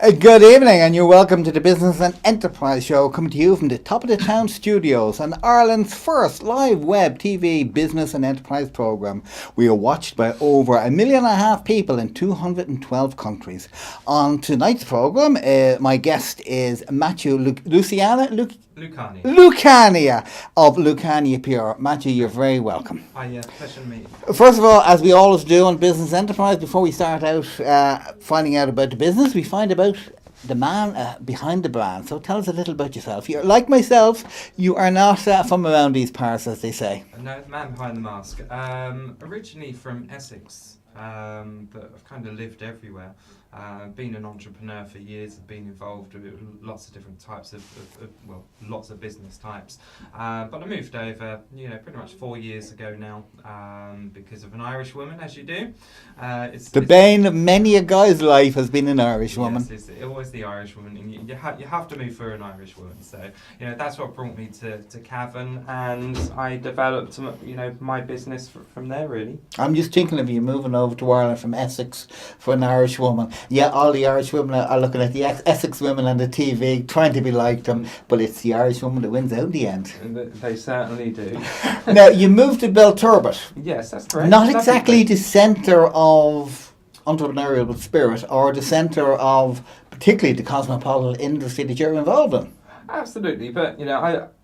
Good evening, and you're welcome to the Business and Enterprise Show, coming to you from the top of the town studios and Ireland's first live web TV business and enterprise programme. We are watched by over 1.5 million people in 212 countries. On tonight's programme, my guest is Matthew Lucania of Lucania PR. Matthew, you're very welcome. Hi, pleasure to meet you. First of all, as we always do on Business Enterprise, before we start out finding out about the business, we find about the man behind the brand. So tell us a little about yourself. You're like myself, you are not from around these parts, as they say. No, the man behind the mask. Originally from Essex, but I've kind of lived everywhere. Been an entrepreneur for years. I've been involved with lots of different types lots of business types. But I moved over, pretty much 4 years ago now, because of an Irish woman, as you do. It's the bane of many a guy's life has been an Irish woman. Yes, it's always the Irish woman, and you have to move for an Irish woman. So, that's what brought me to Cavan, and I developed, my business from there, really. I'm just thinking of you moving over to Ireland from Essex for an Irish woman. Yeah, all the Irish women are looking at the Essex women on the TV, trying to be like them, but it's the Irish woman that wins out in the end. They certainly do. Now, you moved to Belturbet. Yes, that's correct. Not exactly the centre of entrepreneurial spirit, or the centre of particularly the cosmopolitan industry that you're involved in. Absolutely, but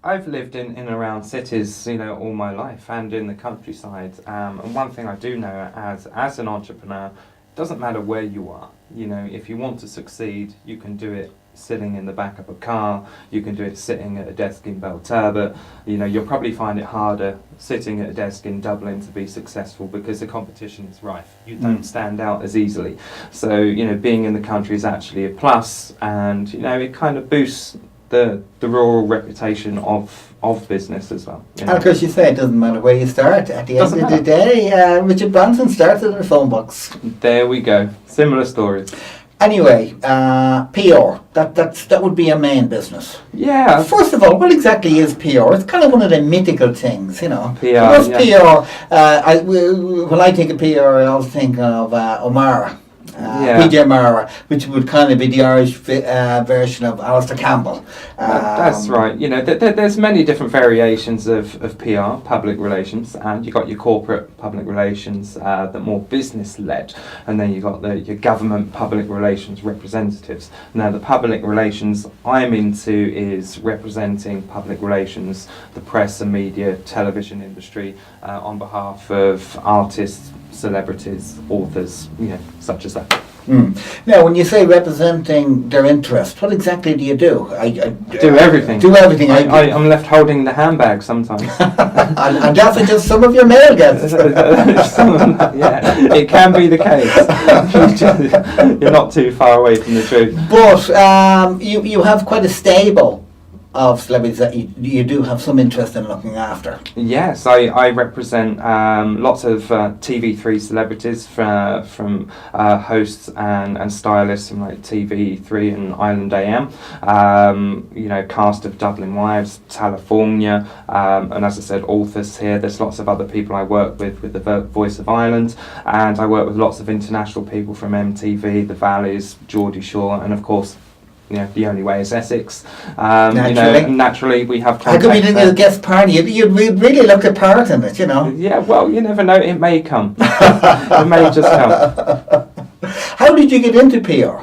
I've lived in and around cities, all my life, and in the countryside. And one thing I do know as an entrepreneur, it doesn't matter where you are. If you want to succeed, you can do it sitting in the back of a car. You can do it sitting at a desk in Belturbet. You'll probably find it harder sitting at a desk in Dublin to be successful because the competition is rife. You don't stand out as easily. So, being in the country is actually a plus, and it kind of boosts the rural reputation of business as well. And of course, you say it doesn't matter where you start. At the end of the day, Richard Branson started in a phone box. There we go. Similar stories. Anyway, PR. That would be a main business. Yeah. First of all, what exactly is PR? It's kind of one of the mythical things, PR. What's PR? When I think of PR, I always think of O'Mara. PJ O'Mara, which would kind of be the Irish version of Alistair Campbell. That's right. There's many different variations of PR, public relations, and you've got your corporate public relations that are more business-led, and then you've got your government public relations representatives. Now, the public relations I'm into is representing public relations, the press and media, television industry, on behalf of artists, celebrities, authors, such as that. Now, when you say representing their interest, what exactly do you do? I do everything. Do everything. I'm left holding the handbag sometimes. and that's just some of your male guests. Yeah, it can be the case. You're not too far away from the truth. But you have quite a stable of celebrities that you do have some interest in looking after. Yes, I represent lots of TV3 celebrities from hosts and stylists from like TV3 and Island AM, cast of Dublin Wives, California, and as I said, authors here. There's lots of other people I work with the Voice of Ireland, and I work with lots of international people from MTV, The Valleys, Geordie Shore, and of course, the only way is Essex. Naturally we have contacts. How come you didn't do a guest party? You really looked a part in it, Yeah, well, you never know. It may come. It may just come. How did you get into PR?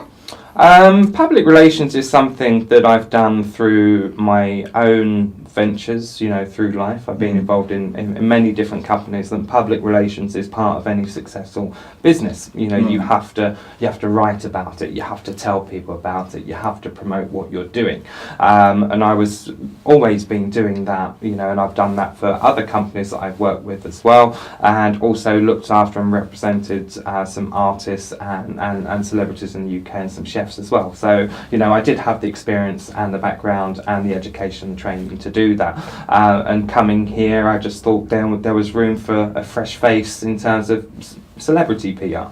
Public relations is something that I've done through my own ventures, through life. I've been involved in many different companies, and public relations is part of any successful business. You have to write about it, you have to tell people about it, you have to promote what you're doing. And I was always been doing that, and I've done that for other companies that I've worked with as well, and also looked after and represented some artists and celebrities in the UK and some chefs as well. So, I did have the experience and the background and the education and training to do that. And coming here, I just thought there was room for a fresh face in terms of celebrity PR.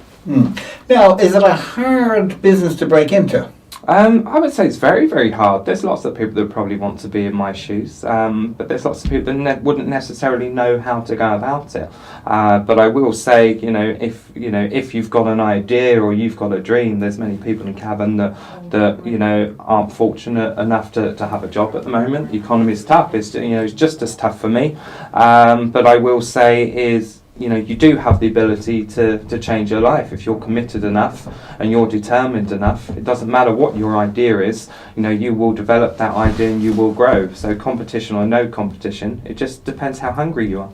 Now, is it a hard business to break into? I would say it's very, very hard. There's lots of people that probably want to be in my shoes, but there's lots of people that wouldn't necessarily know how to go about it. But I will say, if you've got an idea or you've got a dream, there's many people in Cavan that aren't fortunate enough to have a job at the moment. The economy is tough. It's just as tough for me. But I will say is, you do have the ability to change your life if you're committed enough and you're determined enough. It doesn't matter what your idea is, you will develop that idea and you will grow. So competition or no competition, it just depends how hungry you are.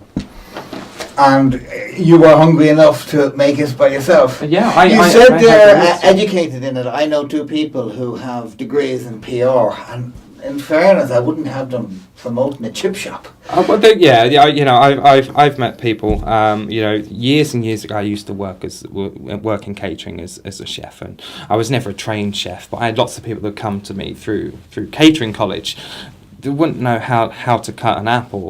And you were hungry enough to make it by yourself. Yeah, you said they're educated in it. I know 2 people who have degrees in PR, and in fairness, I wouldn't have them promoting a chip shop. I've met people. Years and years ago, I used to work in catering as a chef, and I was never a trained chef, but I had lots of people that come to me through catering college. They wouldn't know how to cut an apple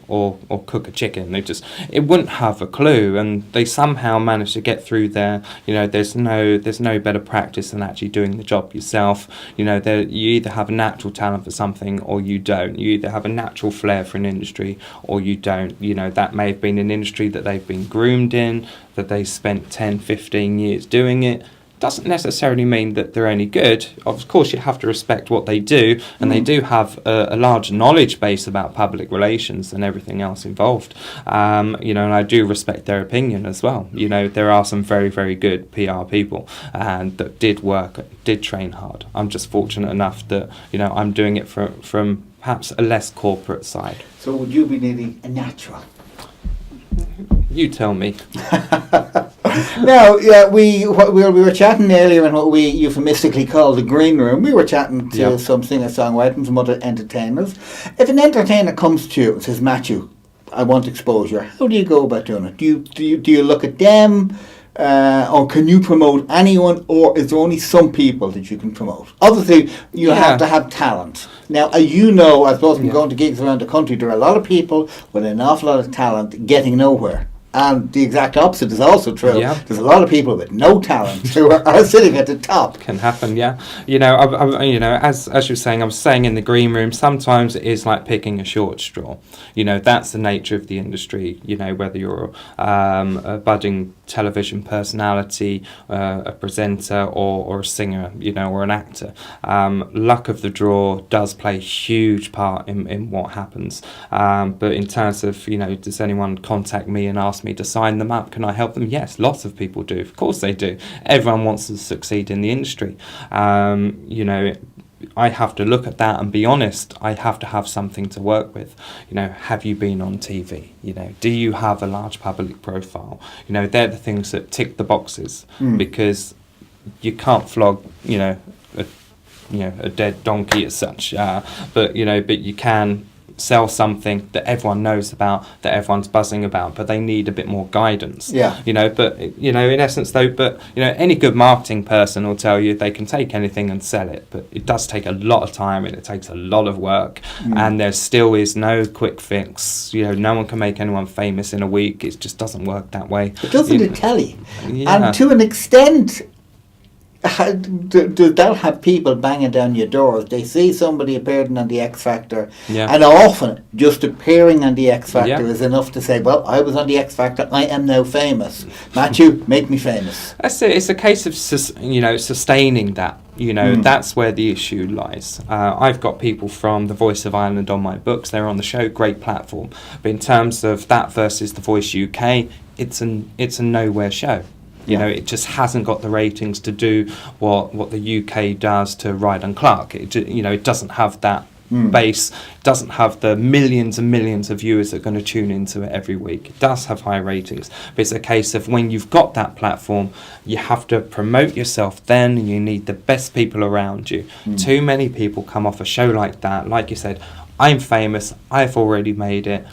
or cook a chicken. It wouldn't have a clue, and they somehow managed to get through there. There's no better practice than actually doing the job yourself. You either have a natural talent for something or you don't. You either have a natural flair for an industry or you don't. That may have been an industry that they've been groomed in, that they spent 10, 15 years doing it. Doesn't necessarily mean that they're any good. Of course, you have to respect what they do, and they do have a large knowledge base about public relations and everything else involved. And I do respect their opinion as well. There are some very, very good PR people and that did train hard. I'm just fortunate enough that I'm doing it from perhaps a less corporate side. So would you be nearly a natural? You tell me. Now, we were chatting earlier in what we euphemistically call the green room. We were chatting to some singer-songwriters and some other entertainers. If an entertainer comes to you and says, Matthew, I want exposure, how do you go about doing it? Do you look at them, or can you promote anyone, or is there only some people that you can promote? Obviously, you have to have talent. Now, I suppose from going to gigs around the country, there are a lot of people with an awful lot of talent getting nowhere. And the exact opposite is also true. Yeah. There's a lot of people with no talent who are sitting at the top. Can happen, yeah. As you're saying, I was saying in the green room, sometimes it is like picking a short straw. That's the nature of the industry. Whether you're a budding television personality, a presenter, or a singer, or an actor. Luck of the draw does play a huge part in what happens. But in terms of, does anyone contact me and ask me to sign them up? Can I help them? Yes, lots of people do. Of course they do. Everyone wants to succeed in the industry. I have to look at that and be honest. I have to have something to work with. Have you been on TV? Do you have a large public profile? They're the things that tick the boxes, because you can't flog, a dead donkey as such. But you can sell something that everyone knows about, that everyone's buzzing about, but they need a bit more guidance. Yeah. In essence though, any good marketing person will tell you they can take anything and sell it, but it does take a lot of time and it takes a lot of work, and there still is no quick fix. No one can make anyone famous in a week. It just doesn't work that way. It doesn't in telly. Yeah. And to an extent, does that have people banging down your doors? They see somebody appearing on the X Factor, and often just appearing on the X Factor is enough to say, well, I was on the X Factor, I am now famous. Matthew, make me famous. That's it. It's a case of sustaining that. That's where the issue lies. I've got people from The Voice of Ireland on my books. They're on the show, great platform. But in terms of that versus The Voice UK, it's a nowhere show. It just hasn't got the ratings to do what the UK does to Ryden Clark. It doesn't have that base, doesn't have the millions and millions of viewers that are going to tune into it every week. It does have high ratings, but it's a case of when you've got that platform, you have to promote yourself then, and you need the best people around you. Too many people come off a show like that, like you said, I'm famous, I've already made it.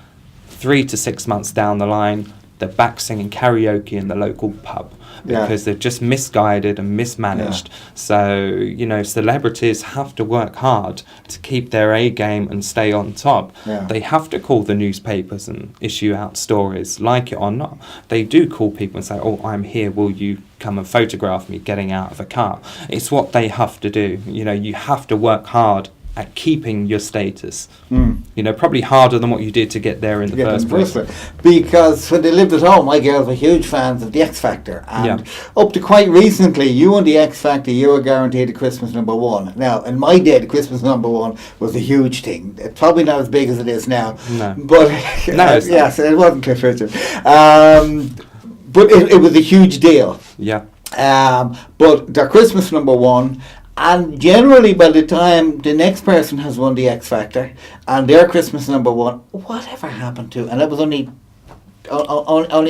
3 to 6 months down the line, they're back singing karaoke in the local pub because they're just misguided and mismanaged. So, you know, celebrities have to work hard to keep their A game and stay on top. They have to call the newspapers and issue out stories, like it or not. They do call people and say, oh, I'm here, will you come and photograph me getting out of a car? It's what they have to do. You know, you have to work hard at keeping your status. You know, probably harder than what you did to get there in the first place. Because when they lived at home, my girls were huge fans of the X Factor, and up to quite recently, you and the X Factor, you were guaranteed a Christmas #1. Now, in my day, the Christmas #1 was a huge thing. It's probably not as big as it is now. No. But yes, it wasn't Cliff Richard. But it was a huge deal. Yeah. But their Christmas #1. And generally, by the time the next person has won the X Factor and their Christmas #1, whatever happened to? And that was only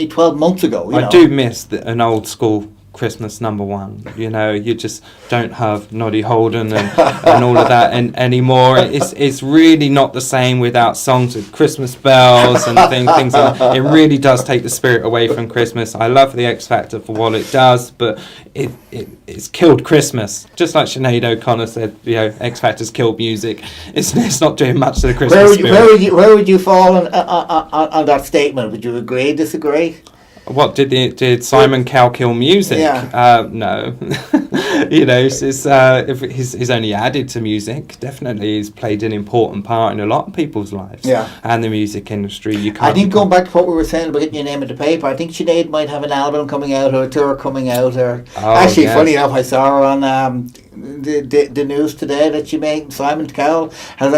12 months ago. You know. Do miss an old school Christmas #1. You know, you just don't have Noddy Holden and all of that anymore. It's really not the same without songs with Christmas bells and things like that. It really does take the spirit away from Christmas. I love the X Factor for what it does, but it's killed Christmas. Just like Sinead O'Connor said, you know, X Factor's killed music. It's not doing much to the Christmas spirit. Where would you fall on that statement? Would you agree, disagree? What did Simon Cowell kill music? No. You know, he's only added to music. Definitely, he's played an important part in a lot of people's lives. And the music industry. I think going back to what we were saying about getting your name in the paper, I think Sinead might have an album coming out or a tour coming out. Funny enough, I saw her on the news today that she made. Simon Cowell has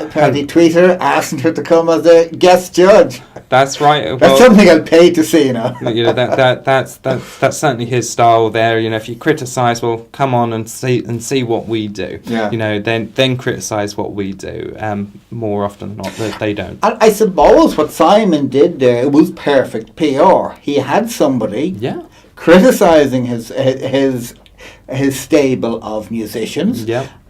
apparently tweeted her asking her to come as a guest judge. That's right. That's something I'd pay to see, you know. You know, that's certainly his style there. You know, if you criticise, well, come on and see what we do. You know, then criticise what we do. More often than not, they don't. And I suppose what Simon did there was perfect PR. He had somebody criticising his stable of musicians.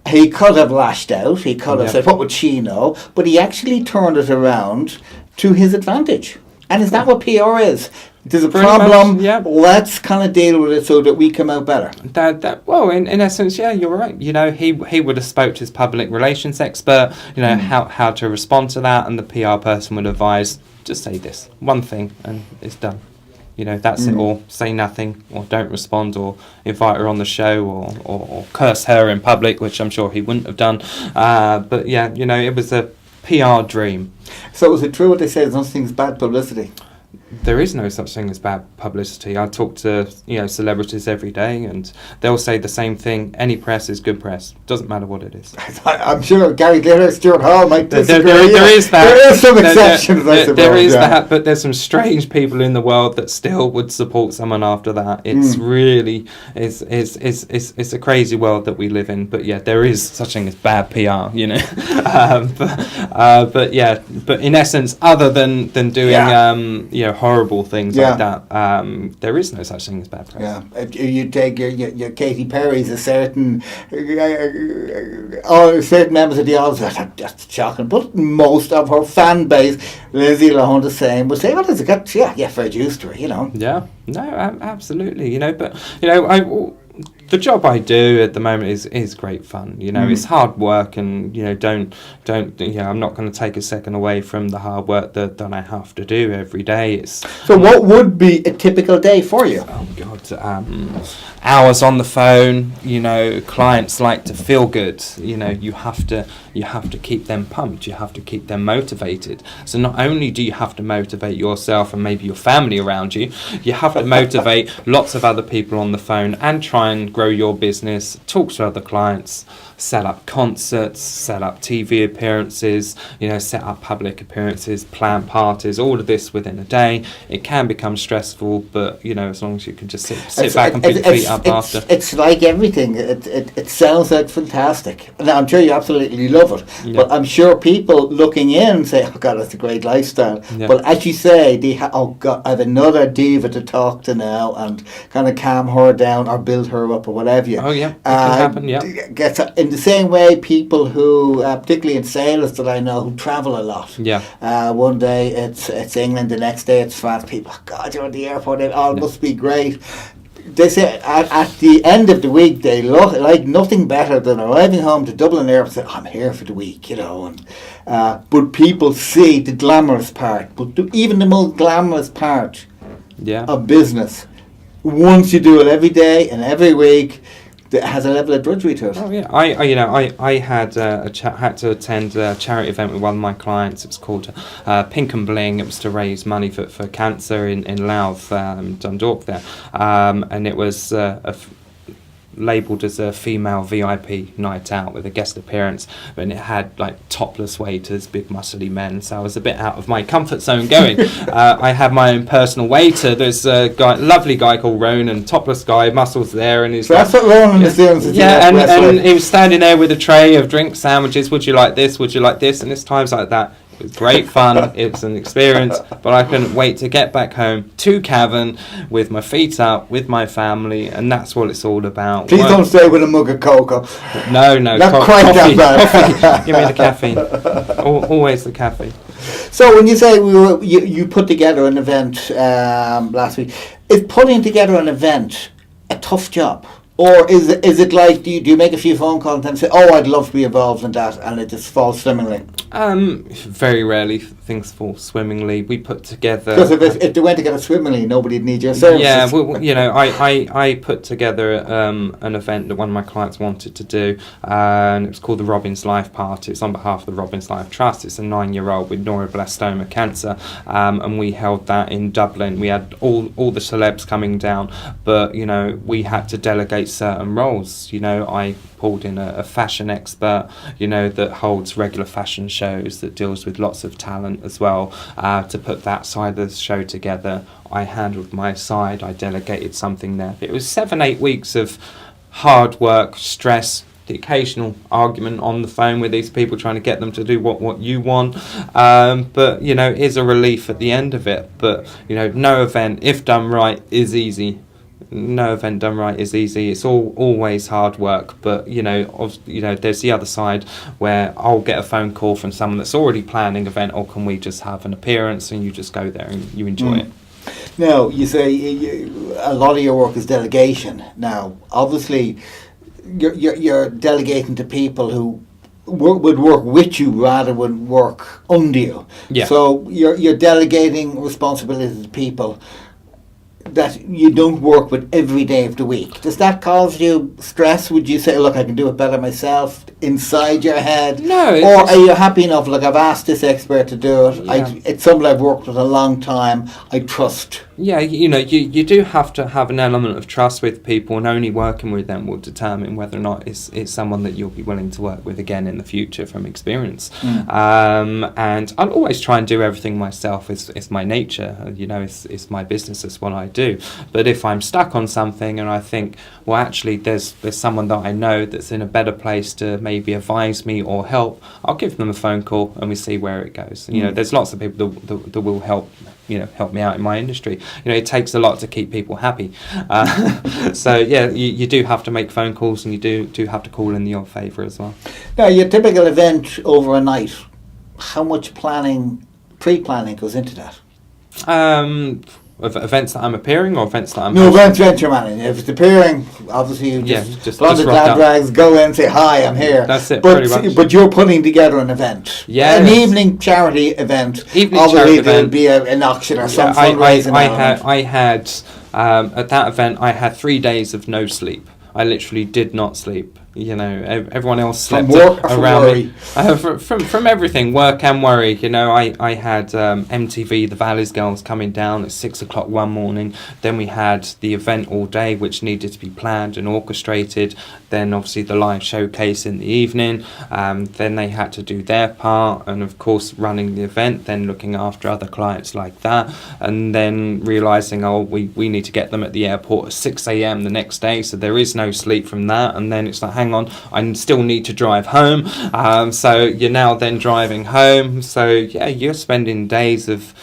He could have lashed out. He could have said, "What would she know?" But he actually turned it around to his advantage. And is that what PR is? There's a problem, let's kind of deal with it so that we come out better. Well, in essence, you're right. You know, he would have spoke to his public relations expert, you know, how to respond to that, and the PR person would advise, just say this one thing and it's done. You know, that's it, or say nothing, or don't respond, or invite her on the show, or curse her in public, which I'm sure he wouldn't have done. But yeah, you know, it was a PR dream. So is it true what they say, there's no such thing as bad publicity? There is no such thing as bad publicity. I talk to, you know, celebrities every day, and they'll say the same thing. Any press is good press. Doesn't matter what it is. I'm sure Gary Glitter, Stuart Hall might disagree. There is that. There is some exceptions, I suppose. There is that, but there's some strange people in the world that still would support someone after that. It's really, it's a crazy world that we live in. But yeah, there is such thing as bad PR, you know. But in essence, other than doing, you know, horrible things like that, there is no such thing as bad press. You take your Katy Perry's, certain members of the audience, that's shocking, but most of her fan base, Lindsay Lohan the same, would say, well, there's a good, fair juice to her, you know. Absolutely, you know, but, you know, the job I do at the moment is great fun. You know, it's hard work, and you know, don't you know, I'm not going to take a second away from the hard work that I have to do every day. So what would be a typical day for you? Oh God, hours on the phone. You know, clients like to feel good. You know, you have to keep them pumped. You have to keep them motivated. So not only do you have to motivate yourself and maybe your family around you, you have to motivate lots of other people on the phone and try and grow your business, talk to other clients, set up concerts, set up TV appearances, you know, set up public appearances, plan parties, all of this within a day. It can become stressful, but you know, as long as you can just sit back and put your feet up. up after. It's like everything. It sounds like fantastic. Now, I'm sure you absolutely love it. Yeah. But I'm sure people looking in say, oh, God, that's a great lifestyle. Yeah. But as you say, oh, God, I have another diva to talk to now and kind of calm her down or build her up or whatever. Oh, yeah. It can happen, yeah. In the same way, people who, particularly in sales that I know, who travel a lot. Yeah. One day it's England, the next day it's France. People, oh, God, you're at the airport. It all must be great. They say at the end of the week they look like nothing better than arriving home to Dublin Airport and say, I'm here for the week, And but people see the glamorous part. But even the most glamorous part of business, once you do it every day and every week, that has a level of drudgery to it. Oh yeah, I had had to attend a charity event with one of my clients. It was called Pink and Bling. It was to raise money for cancer in Louth, Dundalk there, and it was labelled as a female VIP night out with a guest appearance, and it had like topless waiters, big muscly men, so I was a bit out of my comfort zone going. I had my own personal waiter. There's a lovely guy called Ronan, topless guy, muscles there, and he's so that's what Ronan is doing. And he was standing there with a tray of drink sandwiches. Would you like this? Would you like this? And it's times like that. It was great fun. It was an experience, but I couldn't wait to get back home to Cavan with my feet up, with my family, and that's what it's all about. Please don't stay with a mug of cocoa. No, not quite coffee, that bad. Coffee. Give me the caffeine. Always the caffeine. So when you say you put together an event last week, is putting together an event a tough job? Or is it like, do you make a few phone calls and say, oh, I'd love to be involved in that, and it just falls swimmingly? Very rarely things fall swimmingly. We put together... Because if they went together swimmingly, nobody'd need your services. Yeah, I put together an event that one of my clients wanted to do, and it was called the Robin's Life Party. It's on behalf of the Robin's Life Trust. It's a 9-year-old with neuroblastoma cancer, and we held that in Dublin. We had all the celebs coming down, but, we had to delegate certain roles. I pulled in a fashion expert, that holds regular fashion shows, that deals with lots of talent as well, to put that side of the show together. I handled my side, I delegated something there. It was 7-8 weeks of hard work, stress, the occasional argument on the phone with these people trying to get them to do what you want, but it is a relief at the end of it. But no event, if done right, is easy. No event done right is easy. It's always hard work, but there's the other side where I'll get a phone call from someone that's already planning an event, or can we just have an appearance, and you just go there and you enjoy it. Now, you say a lot of your work is delegation. Now, obviously, you're delegating to people who would work with you rather than work under you. Yeah. So you're delegating responsibilities to people that you don't work with every day of the week. Does that cause you stress? Would you say, look, I can do it better myself inside your head? No. Or are you happy enough, like, I've asked this expert to do it, Yeah. It's somebody I've worked with a long time, I trust? Yeah, you do have to have an element of trust with people, and only working with them will determine whether or not it's someone that you'll be willing to work with again in the future from experience. And I'll always try and do everything myself. It's my nature, it's my business, it's what I do. But if I'm stuck on something and I think, well, actually there's someone that I know that's in a better place to maybe advise me or help, I'll give them a phone call and we see where it goes. There's lots of people that will help me out in my industry. It takes a lot to keep people happy. So yeah, you do have to make phone calls, and you do have to call in your favour as well. Now, your typical event over a night, how much pre-planning goes into that? Events that I'm appearing, or events that I'm No, events you're managing. If it's appearing, obviously you just blonde dad drags, go in and say, hi, I'm here. That's it, but, pretty much. But you're putting together an event. Yeah. An evening charity event. Obviously there'll be an auction or some fundraising element. I had at that event, I had 3 days of no sleep. I literally did not sleep. You know, everyone else slept From work or around worry? me. From everything, work and worry. You know, I had MTV, the Valleys Girls, coming down at 6 o'clock one morning. Then we had the event all day, which needed to be planned and orchestrated. Then obviously the live showcase in the evening. Then they had to do their part, and of course running the event, then looking after other clients like that, and then realising, we need to get them at the airport at 6 a.m. the next day, so there is no sleep from that. And then it's like, hang on, I still need to drive home. So you're now then driving home. So yeah, you're spending days of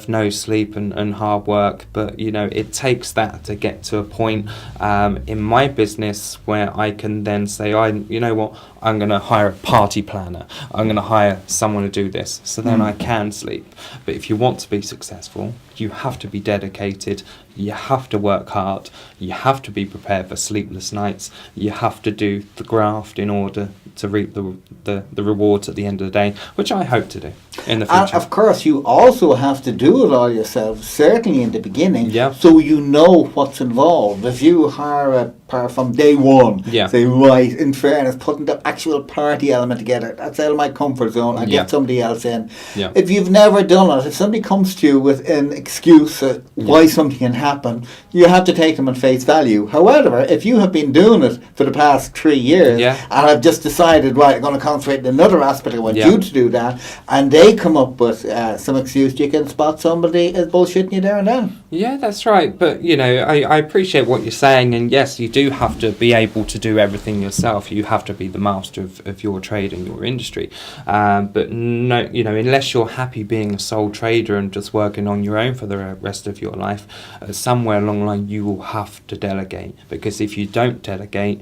no sleep and hard work. But you know, it takes that to get to a point in my business where I can then say, you know what, I'm going to hire a party planner. I'm going to hire someone to do this. So then I can sleep. But if you want to be successful, you have to be dedicated. You have to work hard. You have to be prepared for sleepless nights. You have to do the graft in order to reap the rewards at the end of the day, which I hope to do in the future. And of course, you also have to do it all yourself, certainly in the beginning, Yeah. so you know what's involved. If you hire a pair from day one, Yeah. say, right, in fairness, putting the actual party element together, that's out of my comfort zone, I Yeah. get somebody else in. Yeah. If you've never done it, if somebody comes to you with an excuse why something can happen, you have to take them on face value. However, if you have been doing it for the past 3 years, Yeah. and have just decided, right, I'm going to concentrate on another aspect, I want Yeah. you to do that, and they come up with some excuse, you can spot somebody as bullshitting you there and then. Yeah, that's right. But, you know, I appreciate what you're saying. And yes, you do have to be able to do everything yourself. You have to be the master of your trade and your industry. But no, you know, unless you're happy being a sole trader and just working on your own for the rest of your life, somewhere along the line you will have to delegate. Because if you don't delegate,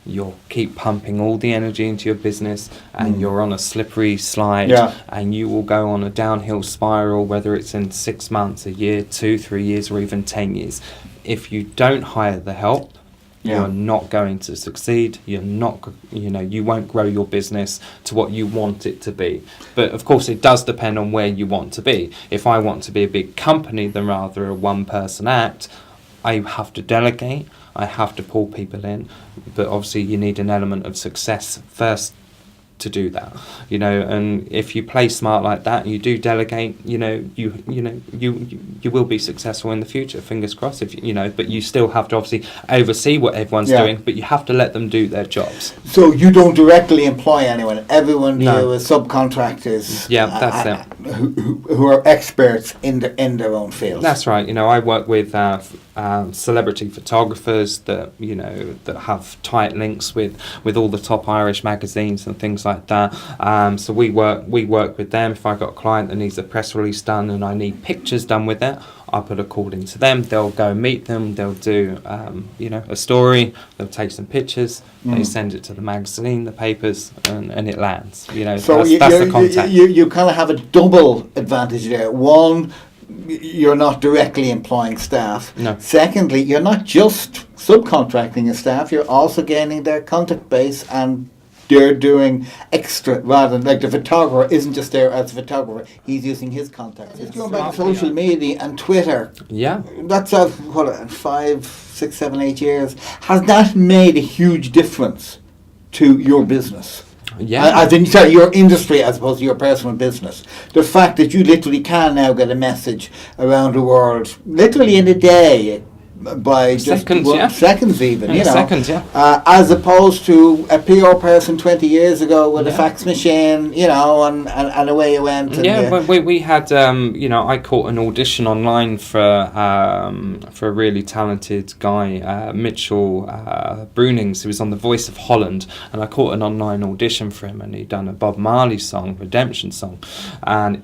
you'll keep pumping all the energy into your business, and you're on a slippery slide, and you will go on a downhill spiral, whether it's in 6 months, a year, 2, 3 years, or even 10 years. If you don't hire the help, you're not going to succeed. You're not, you know, you won't grow your business to what you want it to be. But of course, it does depend on where you want to be. If I want to be a big company than rather a one-person act, I have to delegate. I have to pull people in, but obviously you need an element of success first to do that, you know. And if you play smart like that, you do delegate, you will be successful in the future. Fingers crossed, if you know. But you still have to obviously oversee what everyone's doing, but you have to let them do their jobs. So you don't directly employ anyone. Everyone you is subcontractors. Yeah, that's it. Who are experts in their own field. That's right. You know, I work with celebrity photographers that, you know, that have tight links with all the top Irish magazines and things like that. So we work with them. If I've got a client that needs a press release done and I need pictures done with it, I put a call into them. They'll go meet them. They'll do, a story. They'll take some pictures. They send it to the magazine, the papers, and it lands. You know, so that's the contact. You kind of have a double advantage there. One, you're not directly employing staff. No. Secondly, you're not just subcontracting your staff. You're also gaining their contact base, and they're doing extra, rather than like the photographer isn't just there as a photographer, he's using his contacts. It's going back to social media and Twitter. Yeah. That's 5, 6, 7, 8 years. Has that made a huge difference to your business? Yeah. Your industry as opposed to your personal business. The fact that you literally can now get a message around the world, literally in a day, by seconds, seconds even, seconds, as opposed to a PR person 20 years ago with a fax machine, and away you went. We had, I caught an audition online for a really talented guy, Mitchell Brunings, who was on The Voice of Holland, and I caught an online audition for him, and he'd done a Bob Marley song, Redemption song, and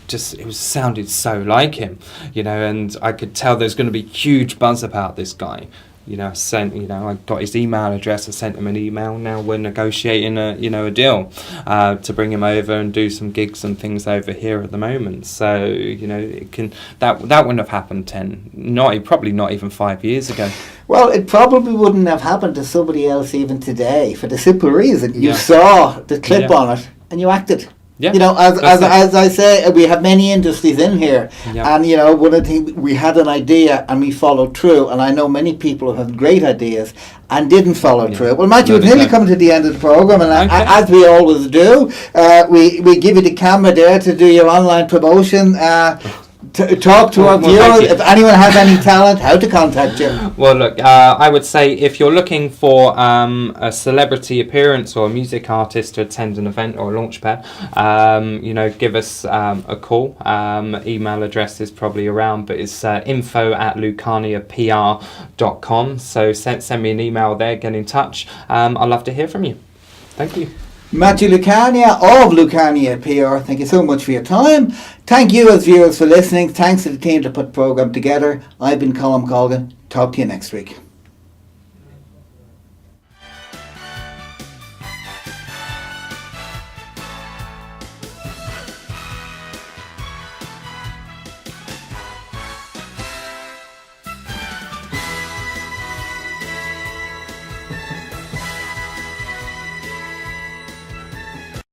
it sounded so like him, and I could tell there's going to be huge buzz about this guy. I got his email address. I sent him an email. Now we're negotiating a deal to bring him over and do some gigs and things over here at the moment. So that wouldn't have happened probably not even 5 years ago. Well, it probably wouldn't have happened to somebody else even today, for the simple reason you saw the clip on it and you acted. Yeah, You know, as that's it. as I say, we have many industries in here, Yeah. and you know, one of the things we had an idea and we followed through, and I know many people have had great ideas and didn't follow Yeah. through. Well, Matthew, No, we're there's nearly no- coming to the end of the program, and Okay. as we always do, we give you the camera there to do your online promotion. Talk to our Well, thank viewers. you. If anyone has any talent, how to contact you. Well, look, I would say if you're looking for a celebrity appearance or a music artist to attend an event or a launch pad, you know, give us a call. Email address is probably around, but it's info@lucaniapr.com. So send me an email there, get in touch. I'd love to hear from you. Thank you. Matthew Lucania of Lucania PR, thank you so much for your time. Thank you as viewers for listening. Thanks to the team that put the programme together. I've been Colm Colgan. Talk to you next week.